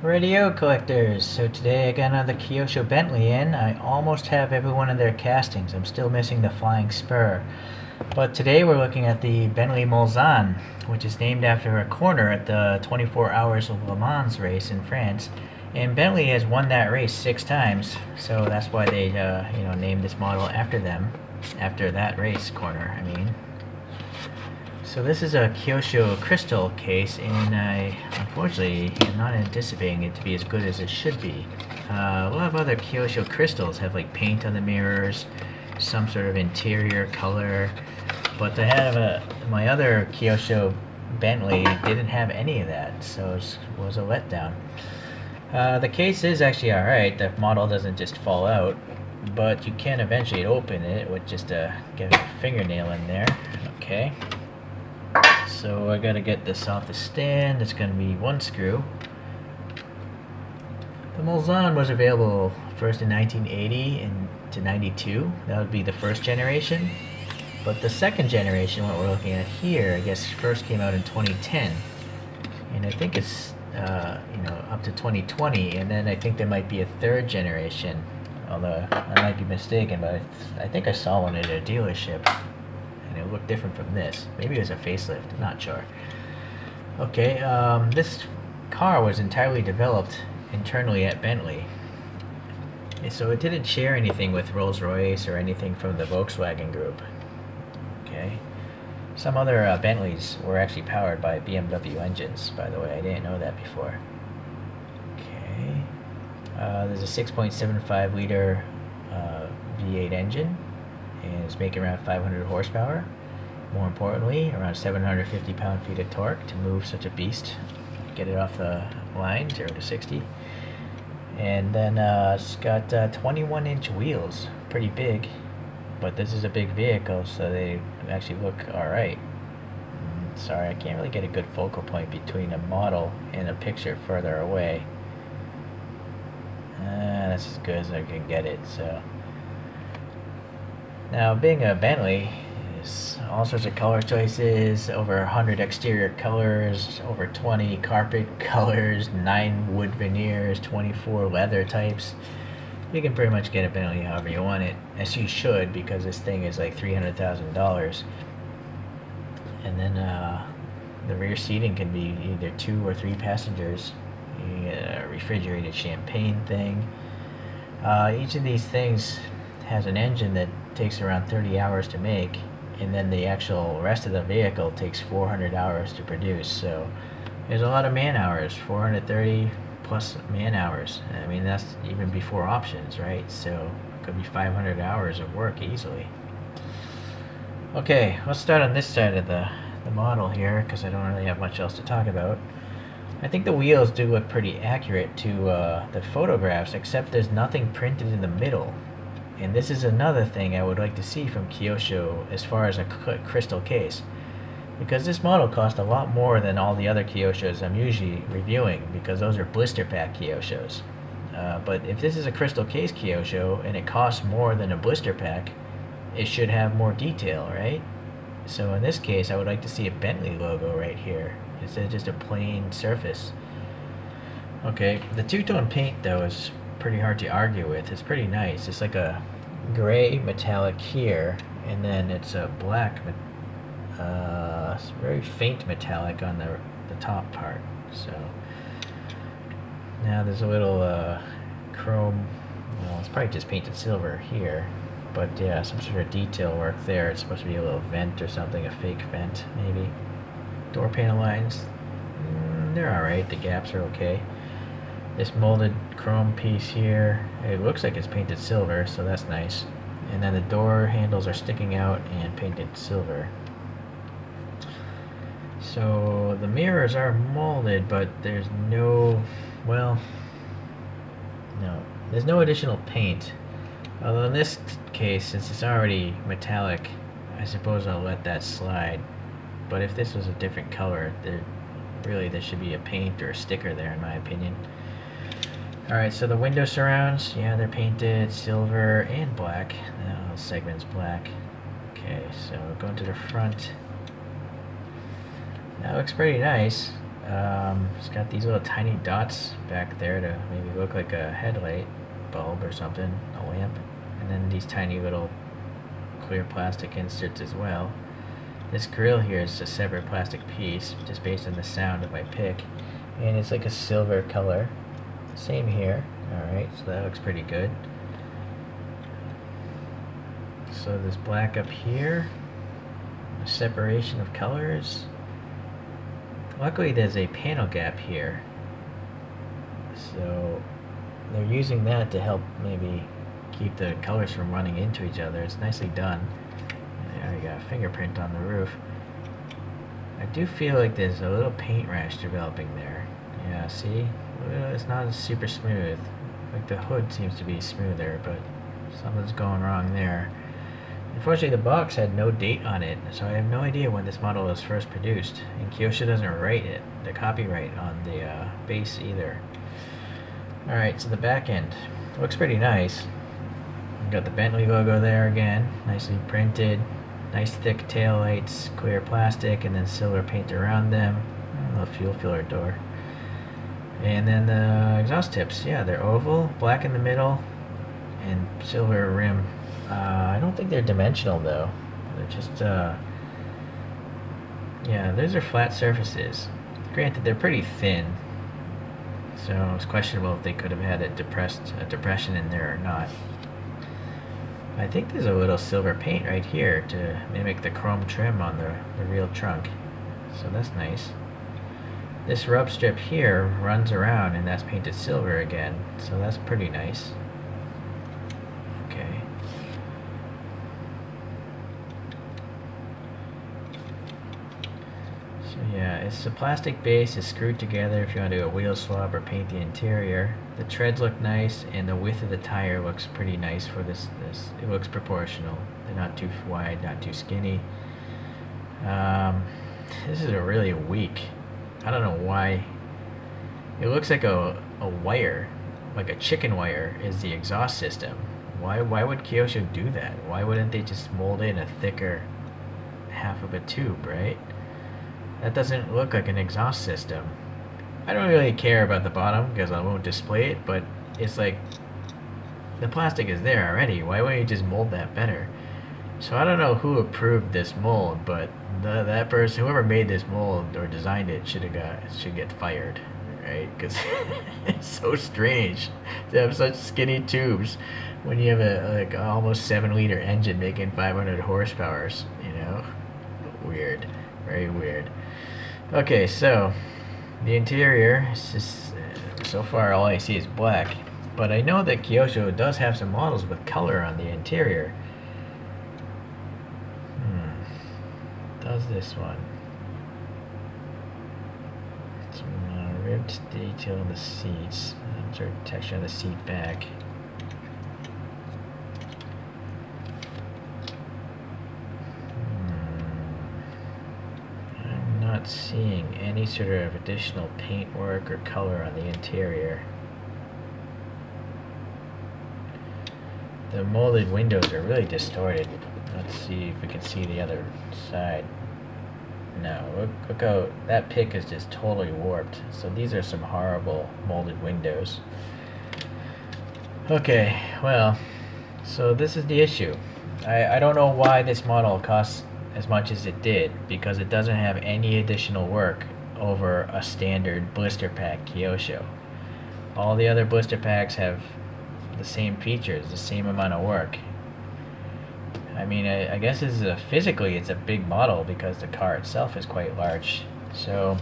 Radio collectors. So today I got another Kyosho Bentley in. I almost have every one of their castings. I'm still missing the flying spur. But today we're looking at the Bentley Mulsanne, which is named after a corner at the 24 Hours of Le Mans race in France. And Bentley has won that race 6 times, so that's why they named this model after them, after that race corner, I mean. So this is a Kyosho crystal case, and I unfortunately am not anticipating it to be as good as it should be. A lot of other Kyosho crystals have like paint on the mirrors, some sort of interior color, but my other Kyosho Bentley didn't have any of that, so it was a letdown. The case is actually alright. The model doesn't just fall out, but you can eventually open it with just get a fingernail in there. Okay. So I gotta get this off the stand. It's gonna be one screw. The Mulsanne was available first in 1980 and to 92. That would be the first generation. But the second generation, what we're looking at here, I guess first came out in 2010. And I think it's up to 2020, and then I think there might be a third generation. Although I might be mistaken, but I think I saw one at a dealership. And it looked different from this. Maybe it was a facelift, not sure. Okay, this car was entirely developed internally at Bentley. So it didn't share anything with Rolls-Royce or anything from the Volkswagen group. Okay. Some other Bentleys were actually powered by BMW engines, by the way. I didn't know that before. Okay. There's a 6.75 liter V8 engine. And it's making around 500 horsepower. More importantly, around 750 pound-feet of torque to move such a beast. Get it off the line, 0 to 60. And then it's got 21-inch wheels. Pretty big. But this is a big vehicle, so they actually look alright. Sorry, I can't really get a good focal point between a model and a picture further away. That's as good as I can get it, so... Now, being a Bentley, is all sorts of color choices, over 100 exterior colors, over 20 carpet colors, 9 wood veneers, 24 leather types. You can pretty much get a Bentley however you want it, as you should, because this thing is like $300,000. And then the rear seating can be either 2 or 3 passengers. You get a refrigerated champagne thing. Each of these things has an engine that takes around 30 hours to make, and then the actual rest of the vehicle takes 400 hours to produce. So there's a lot of man hours, 430 plus man hours. I mean, that's even before options, right? So it could be 500 hours of work easily. Okay, let's start on this side of the model here, because I don't really have much else to talk about. I think the wheels do look pretty accurate to the photographs, except there's nothing printed in the middle. And this is another thing I would like to see from Kyosho as far as a crystal case. Because this model cost a lot more than all the other Kyoshos I'm usually reviewing, because those are blister pack Kyoshos. But if this is a crystal case Kyosho and it costs more than a blister pack, it should have more detail, right? So in this case, I would like to see a Bentley logo right here, instead of just a plain surface. Okay, the two-tone paint though is pretty hard to argue with. It's pretty nice. It's like a gray metallic here, and then it's a black, it's very faint metallic on the top part. So now there's a little chrome, well, it's probably just painted silver here, but yeah, some sort of detail work there. It's supposed to be a little vent or something, a fake vent maybe. Door panel lines, they're alright. The gaps are okay. This molded chrome piece here, it looks like it's painted silver, so that's nice. And then the door handles are sticking out and painted silver. So the mirrors are molded, but there's no, well, no, there's no additional paint. Although in this case, since it's already metallic, I suppose I'll let that slide. But if this was a different color, there should be a paint or a sticker there, in my opinion. Alright, so the window surrounds, yeah, they're painted silver and black. The segment's black. Okay, so going to the front. That looks pretty nice. It's got these little tiny dots back there to maybe look like a headlight bulb or something, a lamp. And then these tiny little clear plastic inserts as well. This grill here is a separate plastic piece, just based on the sound of my pick. And it's like a silver color. Same here. Alright, so that looks pretty good. So this black up here, a separation of colors. Luckily there's a panel gap here. So they're using that to help maybe keep the colors from running into each other. It's nicely done. There we got a fingerprint on the roof. I do feel like there's a little paint rash developing there. Yeah, see? It's not as super smooth. Like the hood seems to be smoother, but something's going wrong there. Unfortunately, the box had no date on it, so I have no idea when this model was first produced. And Kyosho doesn't write it, the copyright on the base either. Alright, so the back end looks pretty nice. We've got the Bentley logo there again, nicely printed. Nice thick tail lights, clear plastic, and then silver paint around them. A little fuel filler door. And then the exhaust tips, yeah, they're oval, black in the middle, and silver rim. I don't think they're dimensional though. They're just, yeah, those are flat surfaces. Granted, they're pretty thin, so it's questionable if they could have had a depression in there or not. I think there's a little silver paint right here to mimic the chrome trim on the real trunk. So that's nice. This rub strip here runs around and that's painted silver again. So that's pretty nice. Okay. So yeah, it's a plastic base. It's screwed together if you want to do a wheel swap or paint the interior. The treads look nice, and the width of the tire looks pretty nice for this. It looks proportional. They're not too wide, not too skinny. This is a really weak. I don't know why. It looks like a wire, like a chicken wire, is the exhaust system. Why would Kyosho do that? Why wouldn't they just mold in a thicker half of a tube, right? That doesn't look like an exhaust system. I don't really care about the bottom because I won't display it, but it's like the plastic is there already. Why wouldn't you just mold that better? So I don't know who approved this mold, but that person, whoever made this mold or designed it, should get fired, right? Because it's so strange to have such skinny tubes when you have a like almost 7-liter engine making 500 horsepower. You know, weird, very weird. Okay, so the interior is just, so far all I see is black, but I know that Kyosho does have some models with color on the interior. Does this one? Some ribbed detail on the seats, sort of texture on the seat back. I'm not seeing any sort of additional paintwork or color on the interior. The molded windows are really distorted. Let's see if we can see the other side. No, look how that pick is just totally warped. So these are some horrible molded windows. Okay, well, so this is the issue. I don't know why this model costs as much as it did, because it doesn't have any additional work over a standard blister pack Kyosho. All the other blister packs have the same features, the same amount of work. I mean, I guess this is physically it's a big model because the car itself is quite large. So,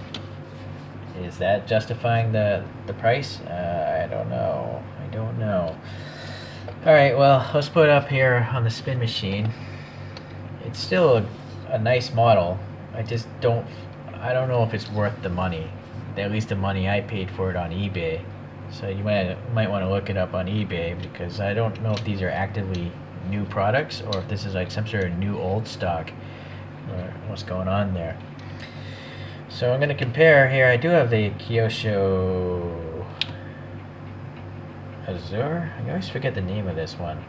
is that justifying the price? I don't know. I don't know. Alright, well, let's put it up here on the spin machine. It's still a nice model. I don't know if it's worth the money. At least the money I paid for it on eBay. So you might want to look it up on eBay, because I don't know if these are actively new products or if this is like some sort of new old stock or what's going on there. So I'm going to compare here. I do have the Kyosho Azure. I always forget the name of this one.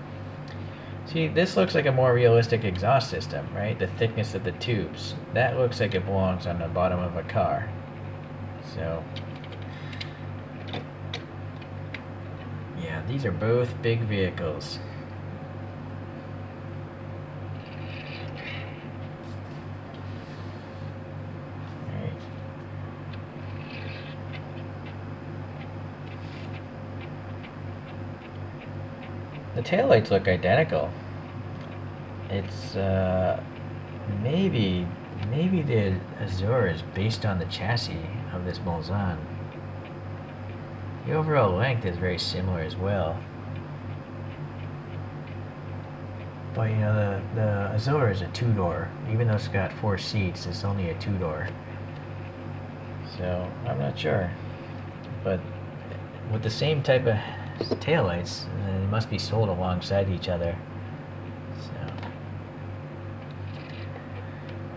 See, this looks like a more realistic exhaust system, right? The thickness of the tubes. That looks like it belongs on the bottom of a car. So yeah, these are both big vehicles. Alright. The taillights look identical. It's maybe the Azure is based on the chassis of this Mulsanne. The overall length is very similar as well. But you know, the Azure is a two-door. Even though it's got 4 seats, it's only a two-door. So I'm not sure. But with the same type of taillights, they must be sold alongside each other.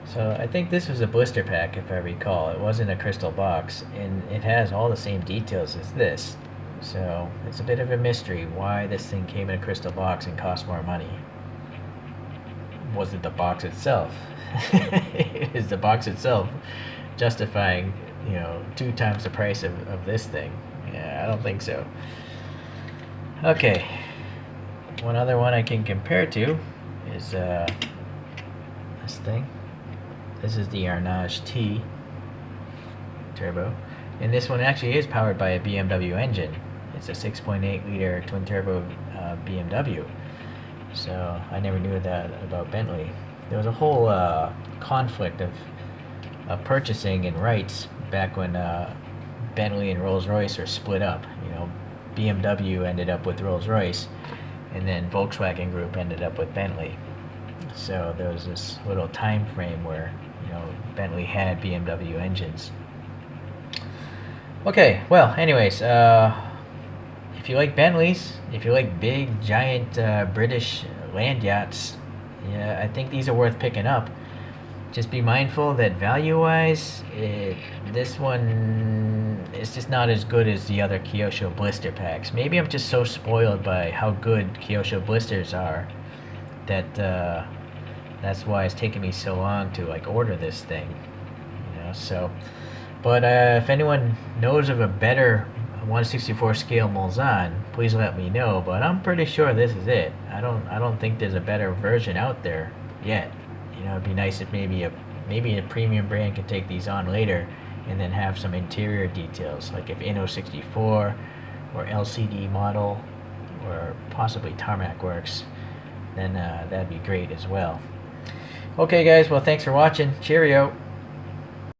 So I think this was a blister pack, if I recall. It wasn't a crystal box, and it has all the same details as this. So it's a bit of a mystery why this thing came in a crystal box and cost more money. Was it the box itself? Is the box itself justifying, you know, 2 times the price of this thing? Yeah, I don't think so. Okay, one other one I can compare to is this thing. This is the Arnage T turbo, and this one actually is powered by a BMW engine. It's a 6.8 liter twin turbo BMW. So I never knew that about Bentley. There was a whole conflict of purchasing and rights back when Bentley and Rolls-Royce are split up. You know, BMW ended up with Rolls-Royce, and then Volkswagen Group ended up with Bentley. So there was this little time frame where, you know, Bentley had BMW engines. Okay, well, anyways, if you like Bentleys, if you like big, giant British land yachts, yeah, I think these are worth picking up. Just be mindful that value-wise, this one is just not as good as the other Kyosho blister packs. Maybe I'm just so spoiled by how good Kyosho blisters are that that's why it's taken me so long to like order this thing, you know. So, but if anyone knows of a better 1/64 scale Mulsanne, please let me know. But I'm pretty sure this is it. I don't think there's a better version out there yet. You know, it'd be nice if maybe a premium brand could take these on later, and then have some interior details, like if Inno64 or LCD model, or possibly Tarmac works, then that'd be great as well. Okay guys, well thanks for watching. Cheerio.